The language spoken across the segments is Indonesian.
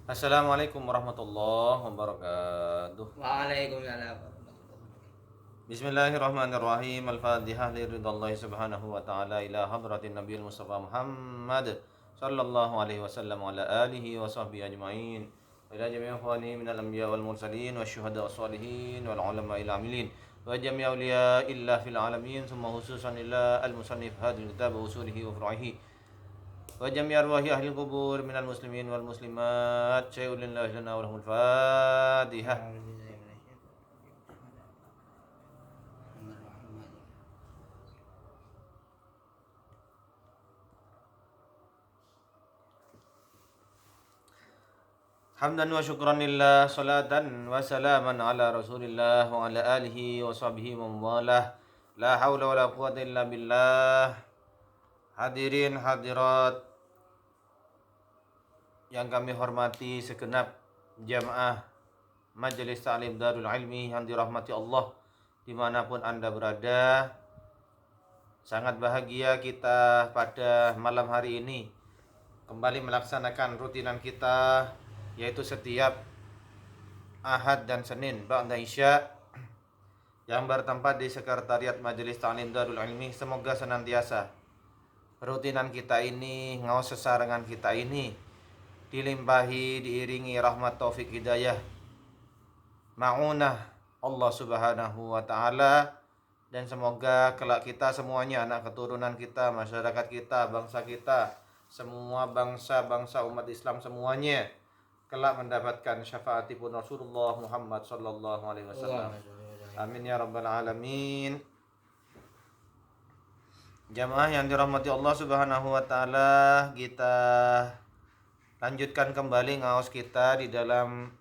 Assalamualaikum warahmatullahi wabarakatuh. Waalaikumsalam. Bismillahirrahmanirrahim. Al-Fatihah liridhallahi subhanahu wa ta'ala ila hadratin nabiyil mustafa Muhammad sallallahu alaihi wasallam wa ala alihi wa sahbihi ajma'in. Wa ila jami'i ikhwani minal anbiya wal mursalin wa syuhada was salihin wal ulama il amilin wa jami'i awliya illa fil alamin summa khususan ila al-musannif hadil kitab wa usulihi wa furu'ihi wa jami' arwahi ahli kubur minal muslimin wal muslimat syai'un lillahi lana wa lahumul fatihah. Hamdan wa syukran lillah, salatan wa salaman ala rasulillah wa ala alihi wa sahbihi wa mawalah. La hawla wa la quwata illa billah. Hadirin hadirat yang kami hormati segenap jamaah Majelis Ta'lim Darul Ilmi yang dirahmati Allah dimanapun Anda berada. Sangat bahagia kita pada malam hari ini kembali melaksanakan rutinan kita, yaitu setiap Ahad dan Senin ba'da Isya yang bertempat di Sekretariat Majelis Ta'lim Darul Ilmi. Semoga senantiasa rutinan kita ini, ngawas sesarengan kita ini dilimpahi, diiringi rahmat taufik hidayah ma'unah Allah subhanahu wa ta'ala. Dan semoga kelak kita semuanya, anak keturunan kita, masyarakat kita, bangsa kita, semua bangsa-bangsa umat Islam semuanya kelak mendapatkan syafaatipun Rasulullah Muhammad sallallahu alaihi wasallam. Amin ya rabbal alamin. Jamaah yang dirahmati Allah subhanahu wa ta'ala, kita lanjutkan kembali ngaos kita di dalam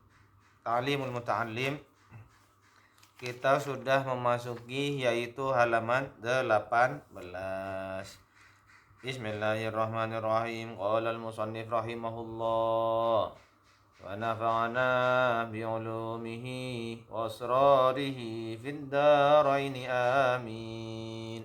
Ta'limul Muta'allim. Kita sudah memasuki yaitu halaman 18. Bismillahirrahmanirrahim. Qala al-musannif rahimahullah wa nafa'ana bi'ulumihi wa asrarihi fid daraini amin.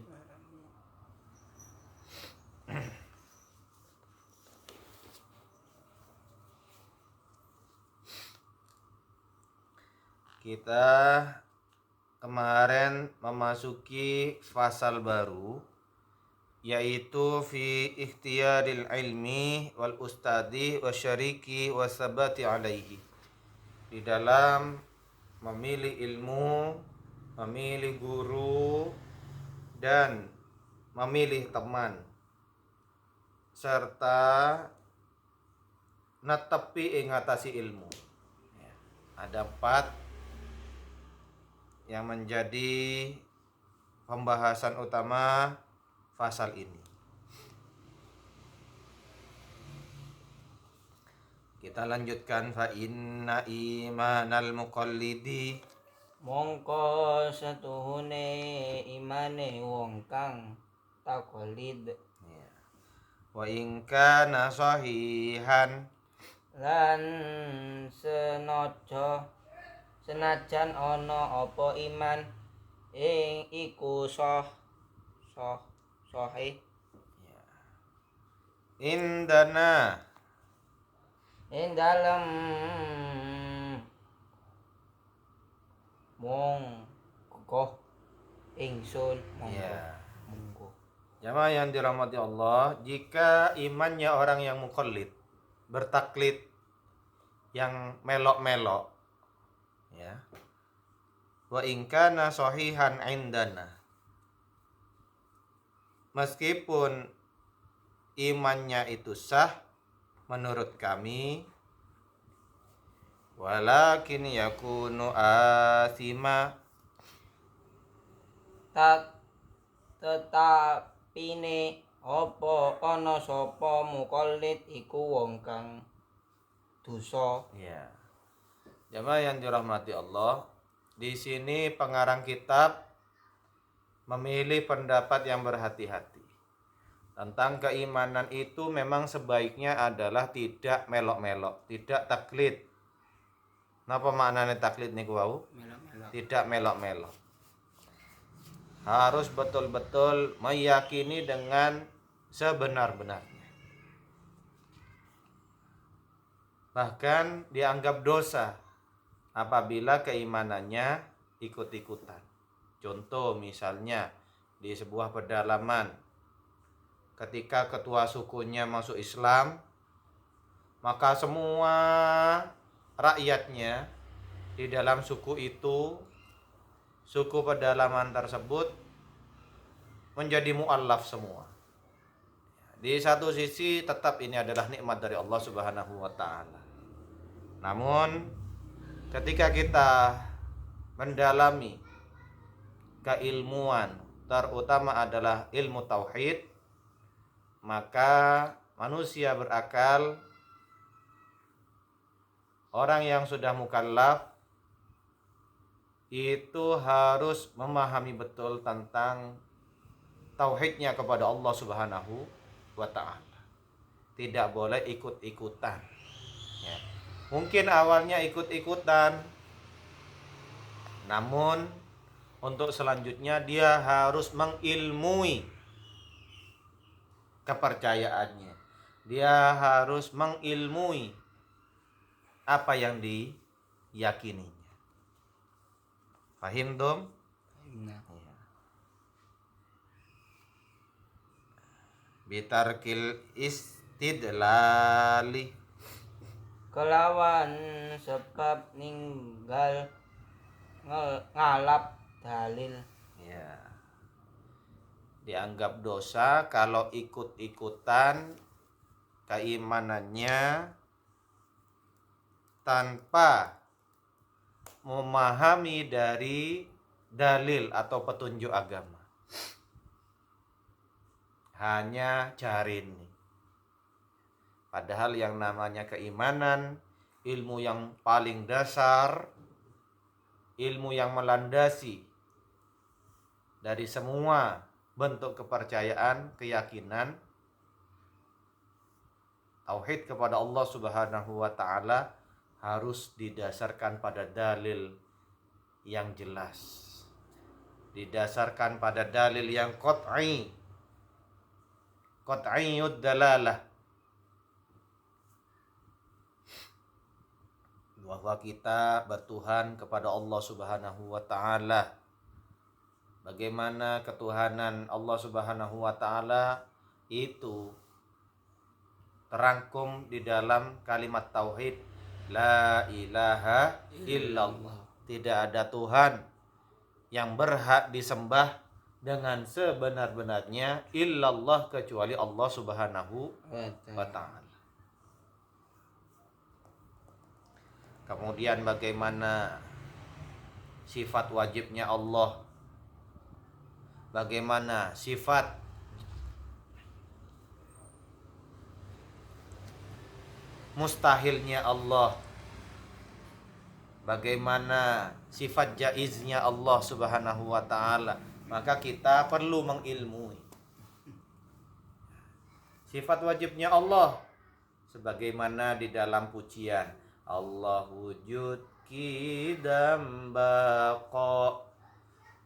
Kita kemarin memasuki fasal baru, yaitu fi ikhtiyaril ilmi wal ustadi wa syariki wa sabati alaihi. Di dalam memilih ilmu, memilih guru, dan memilih teman, serta netepi ingatasi ilmu. Ada 4 yang menjadi pembahasan utama fasal ini. Kita lanjutkan. Fa inna imanal muqallidi, Mongko setuhune imane wong kang takolid wa in kana sahihan, lan senajan ana apa iman ing iku sahih indana, ing dalem mongko ingsun monggo. Jamaah yang dirahmati Allah, jika imannya orang yang muqallid, bertaklid, yang melok-melok, ya, wa in kana sahihan indana, meskipun imannya itu sah menurut kami, walakin yakunu asima, Tetapine apa ana sapa mukallid iku wong kang dosa. ya. Jamaah yang dirahmati Allah, di sini pengarang kitab memilih pendapat yang berhati-hati tentang keimanan itu. Memang sebaiknya adalah tidak melok-melok, tidak taklid. Napa maknanya taklid niku wau? Tidak melok-melok. Harus betul-betul meyakini dengan sebenar-benarnya. Bahkan dianggap dosa apabila keimanannya ikut-ikutan. Contoh misalnya di sebuah pedalaman, ketika ketua sukunya masuk Islam, maka semua rakyatnya di dalam suku itu, suku pedalaman tersebut menjadi mu'allaf semua. Di satu sisi tetap ini adalah nikmat dari Allah Subhanahu wa taala. Namun ketika kita mendalami keilmuan, terutama adalah ilmu tauhid, maka manusia berakal, orang yang sudah mukallaf itu harus memahami betul tentang tauhidnya kepada Allah Subhanahu wa ta'ala. Tidak boleh ikut-ikutan ya. Mungkin awalnya ikut-ikutan, namun untuk selanjutnya dia harus mengilmui kepercayaannya. Dia harus mengilmui apa yang diyakininya. Fahim dong? Nah, Bitarkil istidlali, kelawan sebab ninggal ngalap dalil. ya, dianggap dosa kalau ikut-ikutan keimanannya tanpa memahami dari dalil atau petunjuk agama. Hanya cari ini. Padahal yang namanya keimanan, ilmu yang paling dasar, ilmu yang melandasi dari semua bentuk kepercayaan, keyakinan, tauhid kepada Allah Subhanahu wa taala harus didasarkan pada dalil yang jelas. Didasarkan pada dalil yang qat'i, qat'iyud dalalah, bahwa kita bertuhan kepada Allah Subhanahu wa taala. Bagaimana ketuhanan Allah Subhanahu wa taala itu terangkum di dalam kalimat tauhid, la ilaha illallah. Tidak ada Tuhan yang berhak disembah dengan sebenar-benarnya illallah, kecuali Allah Subhanahu wa ta'ala. Kemudian bagaimana sifat wajibnya Allah, bagaimana sifat mustahilnya Allah, bagaimana sifat jaiznya Allah Subhanahu wa ta'ala, maka kita perlu mengilmui sifat wajibnya Allah sebagaimana di dalam pujian Allah wujud kidam baqa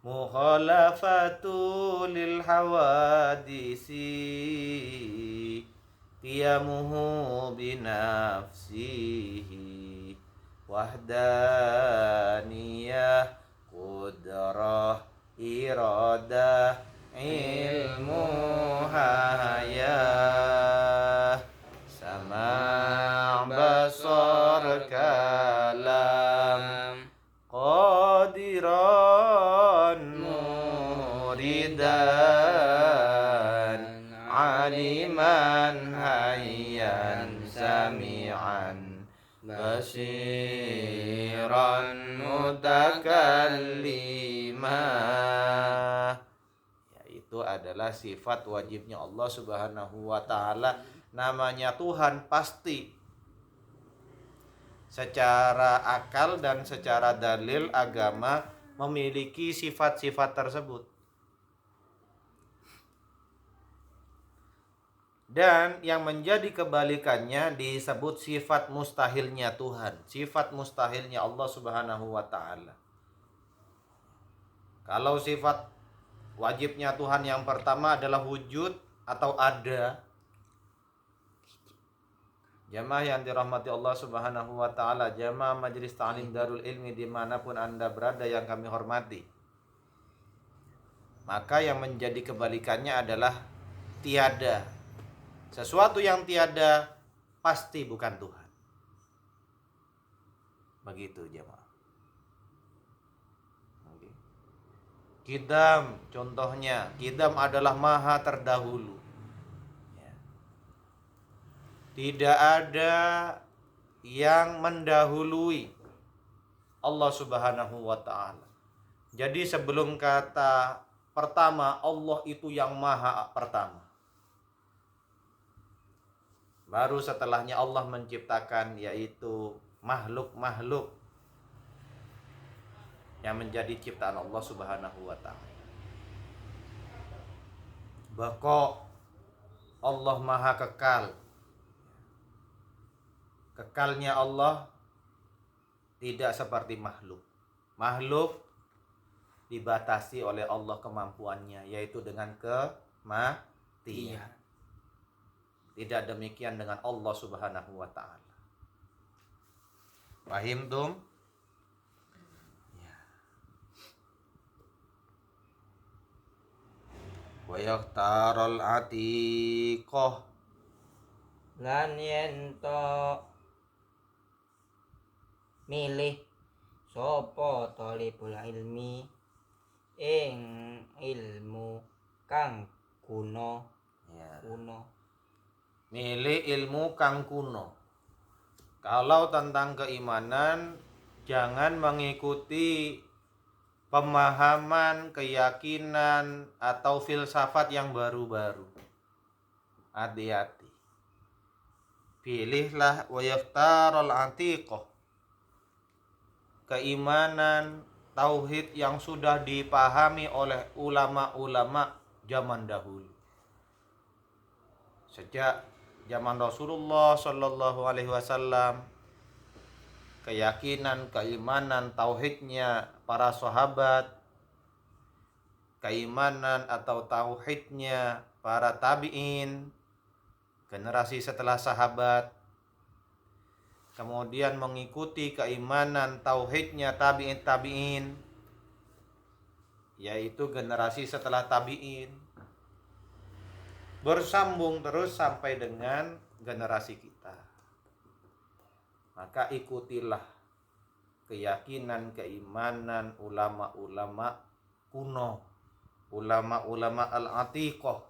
mukhalafatu lil hawadisi qiyamuhu binafsihi wahdaniyah qudrah iradah ilmu hayah sama basar kalam qadiran muridan aliman hayyan sami'an basiran mutakallimah. Itu adalah sifat wajibnya Allah Subhanahu wa ta'ala. Namanya Tuhan pasti secara akal dan secara dalil agama memiliki sifat-sifat tersebut. Dan yang menjadi kebalikannya disebut sifat mustahilnya Tuhan, sifat mustahilnya Allah Subhanahu wa ta'ala. Kalau sifat wajibnya Tuhan yang pertama adalah wujud atau ada. Jamaah yang dirahmati Allah Subhanahu wa taala, jamaah Majelis Ta'lim Darul Ilmi dimanapun Anda berada yang kami hormati. Maka yang menjadi kebalikannya adalah tiada. Sesuatu yang tiada pasti bukan Tuhan. Begitu jamaah. Qidam contohnya, Qidam adalah maha terdahulu. Tidak ada yang mendahului Allah Subhanahu wa taala. Jadi sebelum kata pertama, Allah itu yang maha pertama. Baru setelahnya Allah menciptakan, yaitu makhluk-makhluk yang menjadi ciptaan Allah Subhanahu wa taala. Baqa, Allah maha kekal. Kekalnya Allah tidak seperti makhluk. Makhluk dibatasi oleh Allah kemampuannya, yaitu dengan kematian. Tidak demikian dengan Allah Subhanahu wa taala. Paham tum? Ya. Wa yakhtarul atiqah, lan yen to milih sapa talibul ilmi ing ilmu kang kuno. milih ilmu kang kuno. Kalau tentang keimanan, jangan mengikuti pemahaman, keyakinan, atau filsafat yang baru-baru. Hati-hati. Pilihlah wa yaftarul atiqah, keimanan, tauhid yang sudah dipahami oleh ulama-ulama zaman dahulu. Sejak zaman Rasulullah Shallallahu Alaihi Wasallam, keyakinan, keimanan, tauhidnya para sahabat, keimanan atau tauhidnya para tabi'in, generasi setelah sahabat, kemudian mengikuti keimanan, tauhidnya tabi'in, yaitu generasi setelah tabi'in, bersambung terus sampai dengan generasi kita. Maka ikutilah keyakinan, keimanan ulama-ulama kuno, ulama-ulama al-atiqah.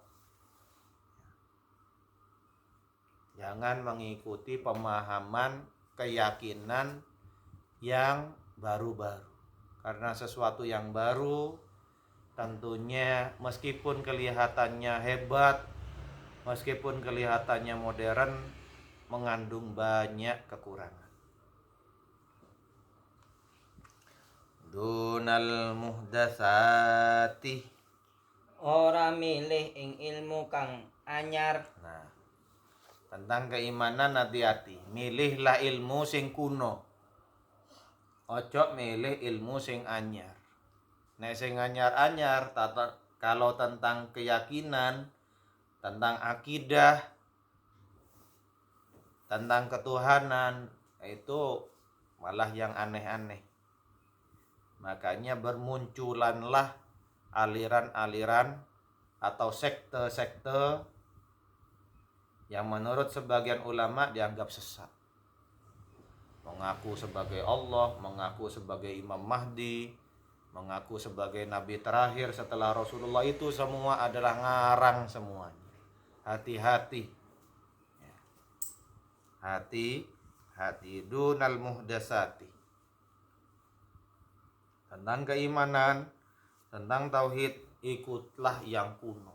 Jangan mengikuti pemahaman, keyakinan yang baru-baru. Karena sesuatu yang baru tentunya meskipun kelihatannya hebat, meskipun kelihatannya modern, mengandung banyak kekurangan. Dunal muhdatsati, Ora milih ing ilmu kang anyar. nah, tentang keimanan hati-hati. Milihlah ilmu sing kuno. Ojo milih ilmu sing anyar. Nek sing anyar-anyar, kalau tentang keyakinan, tentang akidah, tentang ketuhanan, itu malah yang aneh-aneh. Makanya bermunculanlah aliran-aliran atau sekte-sekte yang menurut sebagian ulama dianggap sesat. Mengaku sebagai Allah, mengaku sebagai Imam Mahdi, mengaku sebagai Nabi terakhir setelah Rasulullah, itu semua adalah ngarang semuanya. Hati-hati. Hati-hati. Dunal muhdatsati. Tentang keimanan, tentang tauhid, ikutlah yang kuno,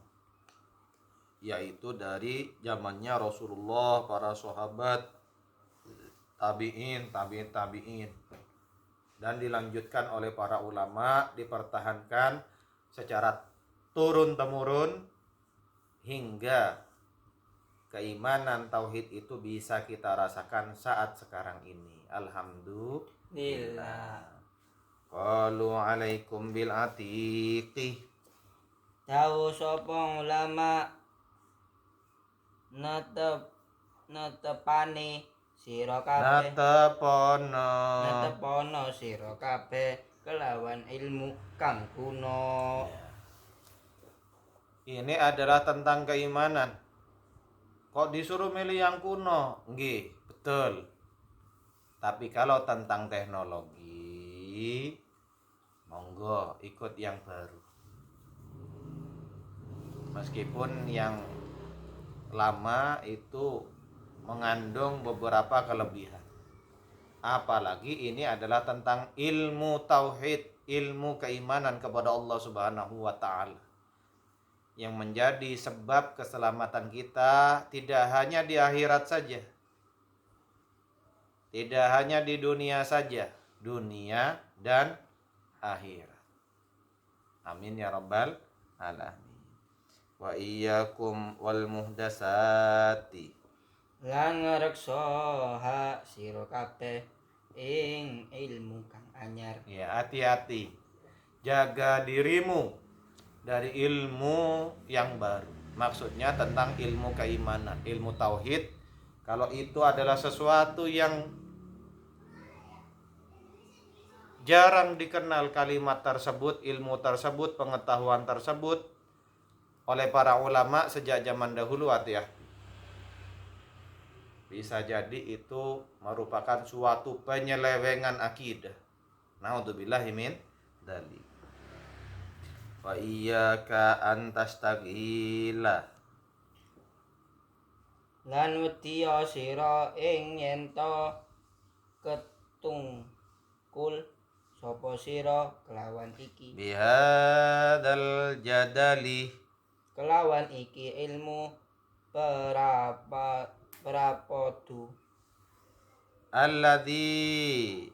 yaitu dari zamannya Rasulullah, para sahabat, tabi'in, dan dilanjutkan oleh para ulama, dipertahankan secara turun-temurun hingga keimanan tauhid itu bisa kita rasakan saat sekarang ini. Alhamdulillah. Qalu alaikum bil atiqi. Tahu sapa ulama natep netepane sira kabeh netepono sira kabeh kelawan ilmu kang kuno. Ini adalah tentang keimanan. Kok disuruh milih yang kuno? Nggih, betul. Tapi kalau tentang teknologi, monggo ikut yang baru. Meskipun yang lama itu mengandung beberapa kelebihan. Apalagi ini adalah tentang ilmu tauhid, ilmu keimanan kepada Allah Subhanahu wa taala, yang menjadi sebab keselamatan kita tidak hanya di akhirat saja, tidak hanya di dunia saja, dunia dan akhirat. Amin ya rabbal alamin. Wa iyyakum wal muhdasati. Lan ngreksa sira kabeh ing ilmu kang anyar. Ya, hati-hati. Jaga dirimu dari ilmu yang baru. Maksudnya tentang ilmu keimanan, ilmu tauhid. Kalau itu adalah sesuatu yang jarang dikenal kalimat tersebut, ilmu tersebut, pengetahuan tersebut oleh para ulama sejak zaman dahulu, hati-hati. Bisa jadi itu merupakan suatu penyelewengan akidah. Naudzubillahi min dzalik. Wa iyyaka an tastaghila. Lan wedya sira ing yen to ketungkul sapa sira kelawan iki. Bihadzal jadali. Kelawan iki ilmu perapodu Alladzi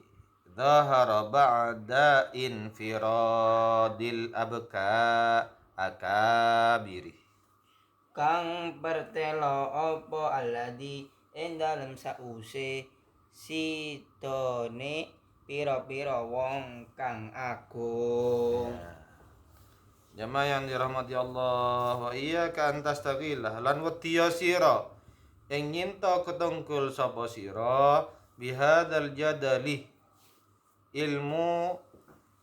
dhahara ba'da infiradil akabiri. kang pertelo apa alladzi ing dalem sause sidone pira-pira wong kang agung. Jamaah yang dirahmati Allah, wa iyyaka an tastaghillah, lan wedya sira ing nyinta ketungkul sapa sira bihadzal jadali, ilmu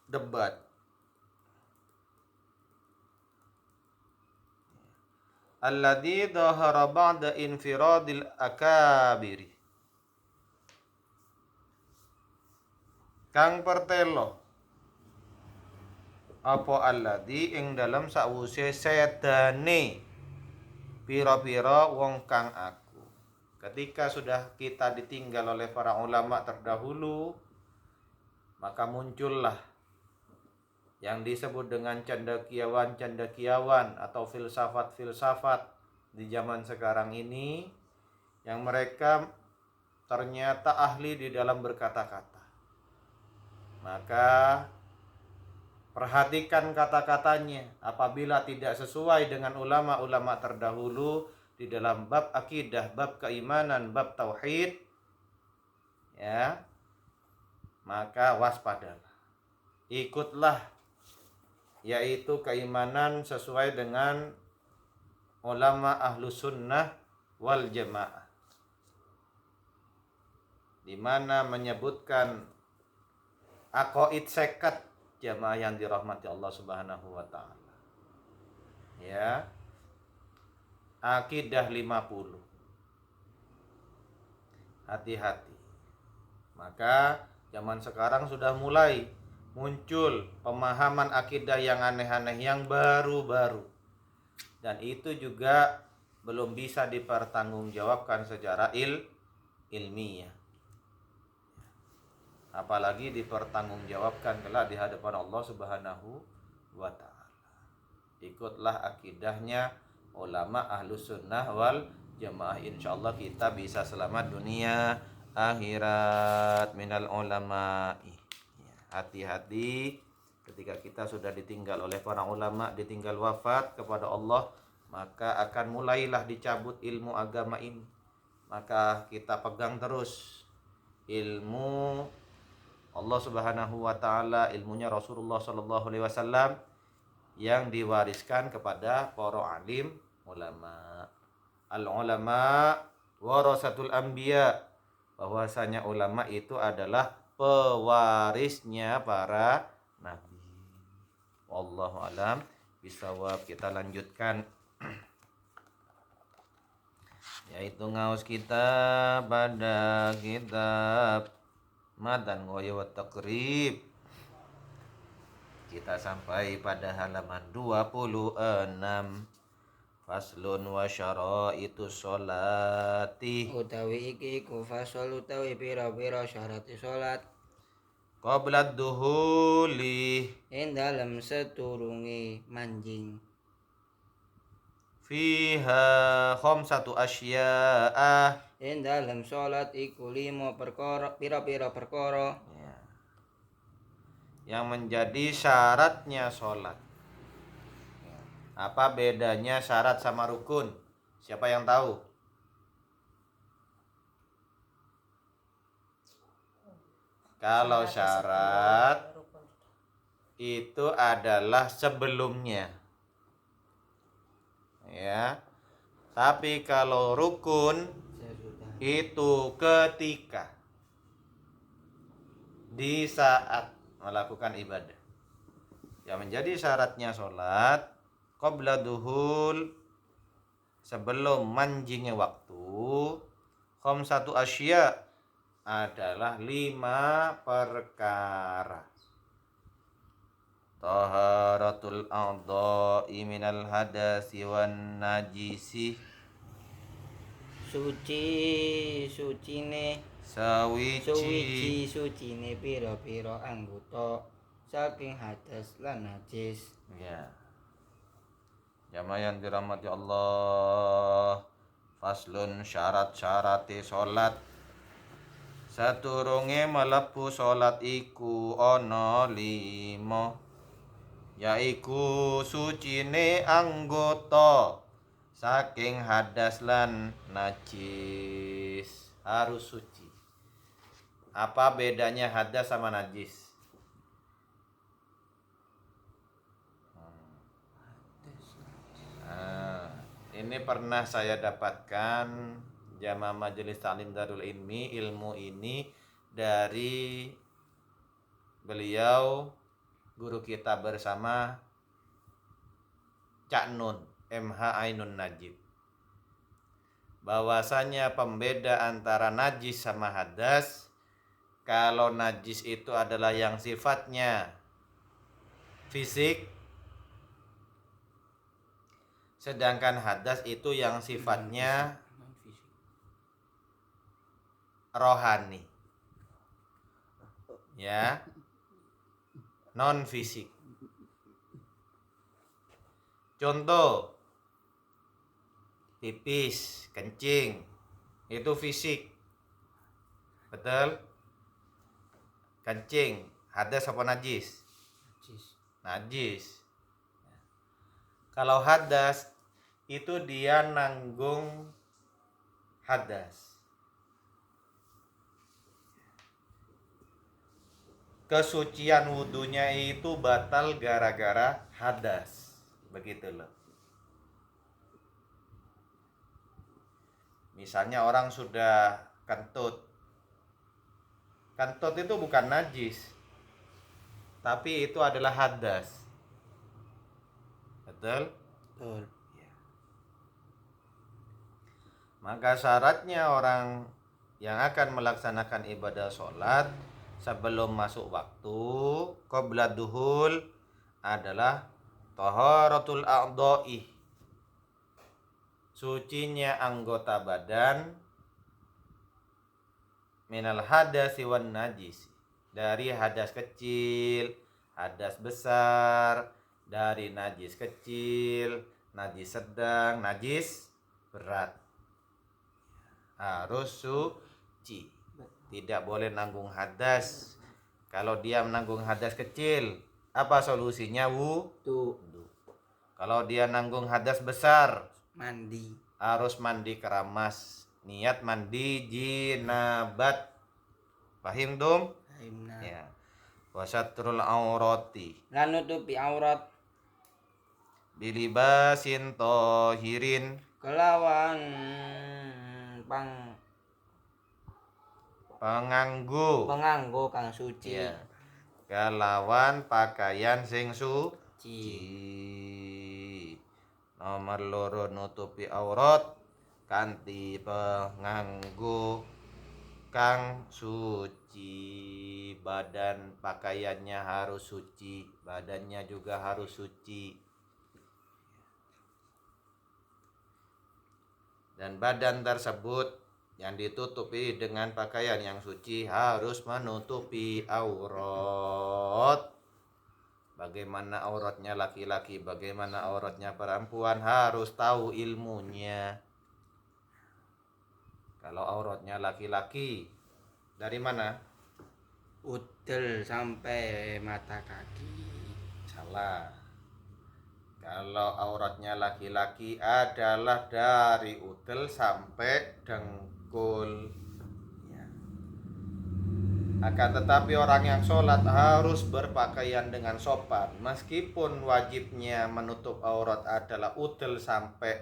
debat. Alladzi dhahara ba'da infiradil akabiri, kang pertelo apa alladzi ing dalam sawuse sedane pira-pira wong kang aku. Ketika sudah kita ditinggal oleh para ulama terdahulu, maka muncullah yang disebut dengan cendekiawan atau filsafat di zaman sekarang ini, yang mereka ternyata ahli di dalam berkata-kata. Maka perhatikan kata-katanya. Apabila tidak sesuai dengan ulama-ulama terdahulu di dalam bab akidah, bab keimanan, bab tauhid, ya, maka waspadalah. Ikutlah, yaitu keimanan sesuai dengan ulama ahlus sunnah wal jamaah, di mana menyebutkan aqaid sekat jamaah yang dirahmati Allah Subhanahu wa taala. Ya. Akidah 50. Hati-hati. Maka zaman sekarang sudah mulai muncul pemahaman akidah yang aneh-aneh, yang baru-baru. Dan itu juga belum bisa dipertanggungjawabkan secara ilmiah. Apalagi dipertanggungjawabkan kelak di hadapan Allah Subhanahu wa taala. Ikutlah akidahnya ulama ahlus sunnah wal jamaah, insyaallah kita bisa selamat dunia akhirat minal ulama'i. Hati-hati ketika kita sudah ditinggal oleh para ulama, ditinggal wafat kepada Allah, maka akan mulailah dicabut ilmu agama ini. Maka kita pegang terus ilmu Allah Subhanahu wa taala, ilmunya Rasulullah sallallahu alaihi wasallam yang diwariskan kepada para alim ulama. Al ulama warasatul anbiya, bahwasanya ulama itu adalah pewarisnya para nabi. Wallahu alam bisawab. Kita lanjutkan yaitu ngaus kita pada kitab Matan Ghaya wa Taqrib. Kita sampai pada halaman 26. Faslun wa syaraitu sholati. Utawi iki iku fasal utawi pira-pira syarat salat Qabla duhuli ing dalem seturunge manjing. fiha khamsatu asya'a. Ing dalem salat iku 5 perkara, pira-pira perkara Ya. Yang menjadi syaratnya sholat. Apa bedanya syarat sama rukun? Siapa yang tahu? Kalau syarat itu adalah sebelumnya. Ya. Tapi kalau rukun sesudah. itu ketika di saat melakukan ibadah. Yang menjadi syaratnya sholat qabla duhul, sebelum manjingnya waktu, khamsatu asya, adalah 5 perkara. Taharatul a'dha'i minal hadasi wan najisi. Sucine sucine pira-pira anggota saking hadas lan najis. Ya. Jamaah yang dirahmati Allah. Faslun syarat-syarate salat. Saturunge mlebu salat iku ana 5, yaiku sucine anggota saking hadas lan najis. Harus suci. Apa bedanya hadas sama najis? Ini pernah saya dapatkan jamaah Majelis Ta'lim Darul Ilmi, ilmu ini dari beliau guru kita bersama Cak Nun MH Ainun Najib, bahwasanya pembeda antara najis sama hadas, kalau najis itu adalah yang sifatnya fisik, sedangkan hadas itu yang sifatnya rohani, ya, non fisik. Contoh, pipis, kencing, itu fisik, betul? Kencing, hadas apa najis? Najis. Kalau hadas itu dia nanggung hadas. Kesucian wudunya itu batal gara-gara hadas. Begitu loh. Misalnya orang sudah kentut. Kentut itu bukan najis, tapi itu adalah hadas. Betul? Betul. Maka syaratnya orang yang akan melaksanakan ibadah sholat sebelum masuk waktu qabla duhul adalah taharatul a'dha'i, sucinya anggota badan, minal hadasi wan najis, dari hadas kecil, hadas besar, dari najis kecil, najis sedang, najis berat. Harus suci, tidak boleh nanggung hadas. Kalau dia menanggung hadas kecil, apa solusinya? Wudu. Kalau dia nanggung hadas besar, Mandi. harus mandi keramas, niat mandi jinabat. Pahim dum? Aimna. Ya. Wasatrul aurati, Lan nutupi aurat bilibasin tohirin, kelawan penganggo kang suci. Ya. Kalawan pakaian sing Ci. Nomor loro nutupi aurat kanthi penganggo kang suci. Badan pakaiannya harus suci, badannya juga harus suci. Dan badan tersebut yang ditutupi dengan pakaian yang suci harus menutupi aurat. Bagaimana auratnya laki-laki, bagaimana auratnya perempuan, harus tahu ilmunya. Kalau auratnya laki-laki, dari mana? Udel sampai mata kaki. Salah. Kalau auratnya laki-laki adalah dari udel sampai dengkul. Ya. Akan tetapi orang yang sholat harus berpakaian dengan sopan. Meskipun wajibnya menutup aurat adalah udel sampai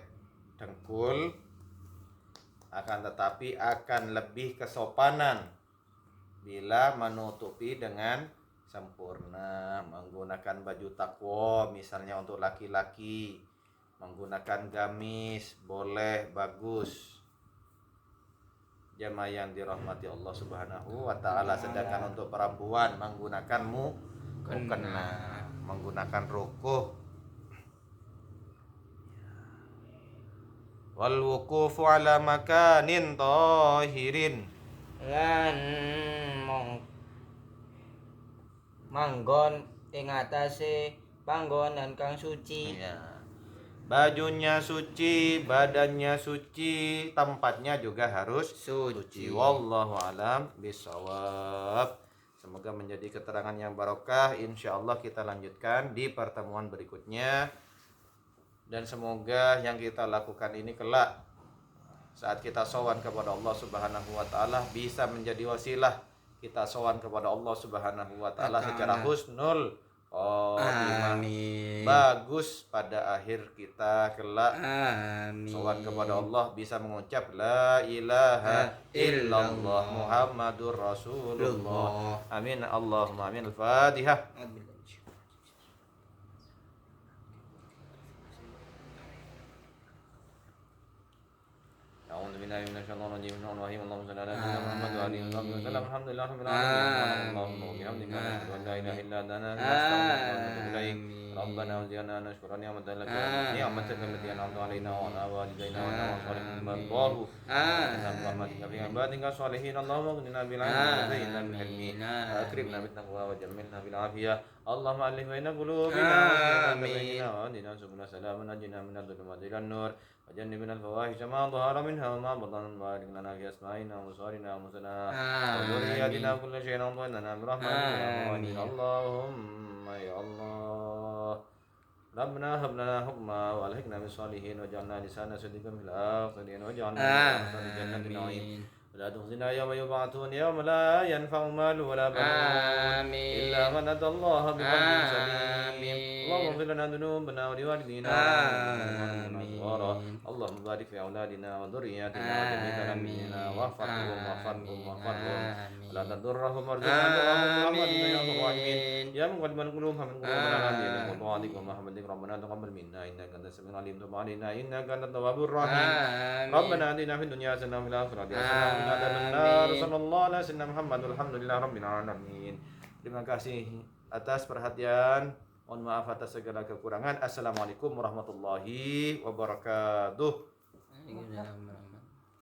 dengkul, akan tetapi akan lebih kesopanan bila menutupi dengan sempurna, menggunakan baju takwa misalnya untuk laki-laki, menggunakan gamis boleh, bagus. Jamaah yang dirahmati Allah Subhanahu wa taala. Sedangkan untuk perempuan menggunakan mukena, menggunakan rukuh. Wal wuqufu ala makanin tahirin. Lan manggon ing atase panggonan kang suci. Ya. Bajunya suci, badannya suci, tempatnya juga harus suci. Wallahu alam bisawab. Semoga menjadi keterangan yang barokah. Insyaallah kita lanjutkan di pertemuan berikutnya. Dan semoga yang kita lakukan ini kelak saat kita sowan kepada Allah Subhanahu wa taala bisa menjadi wasilah kita sowan kepada Allah Subhanahu wa taala secara husnul khotimah. Amin. Bagus pada akhir kita kelak. Amin. Sowan kepada Allah bisa mengucap la ilaha illallah Muhammadur Rasulullah. Amin. Allahumma amin. Al-Fatihah. أعوذ بالله من الشيطان الرجيم بسم الله الرحمن الرحيم اللهم صل على سيدنا محمد وعلى آله وصحبه وسلم الحمد لله رب العالمين اللهم وبحمدك نشهد أن لا إله إلا أنت نستغفرك ونتوب إليك ربنا وزدنا نشكر نعمتك نعمتك التي أنعمت علينا وعلى والدينا وعلى صالحين الله برحمتك في عبادك الصالحين اللهم اغننا بالعلم وزينا بالحلم وأكرمنا بالتقوى وجملنا بالعافية اللهم ألف بين قلوبنا وبيننا واهدنا سبل السلام ونجنا من الظلمات إلى النور وجنبنا الفواحش ما ظهر منها وما بطن بارك لنا في أسماعنا وأبصارنا وأنفسنا وذرياتنا كل شيء أنطينا برحمتك اللهم يا الله ربنا هب لنا حكما وألحقنا بالصالحين واجعلنا لسان صدق في الآخرين واجعلنا من أهل جنة النعيم ولا تخزنا يوم يبعثون يوم لا ينفع مال ولا بنون إلا من أتى الله بقلب سليم اللهم اغفر لنا ذنوبنا ولوالدينا اللهم بارك في أولادنا وذرياتنا وجميع تلاميذنا واحفظهم ولا تضرهم وارزقنا دعاهم برحمتك يا أرحم الراحمين يا مقلب القلوب من قلوبنا على دينك وطاعتك ومحبتك ربنا تقبل منا إنك أنت السميع العليم تب علينا إنك أنت التواب الرحيم ربنا آتنا في الدنيا حسنة وفي الآخرة حسنة وقنا عذاب النار صلى الله على سيدنا محمد والحمد لله رب العالمين. Terima kasih atas perhatian. Mohon maaf atas segala kekurangan. Assalamualaikum warahmatullahi wabarakatuh.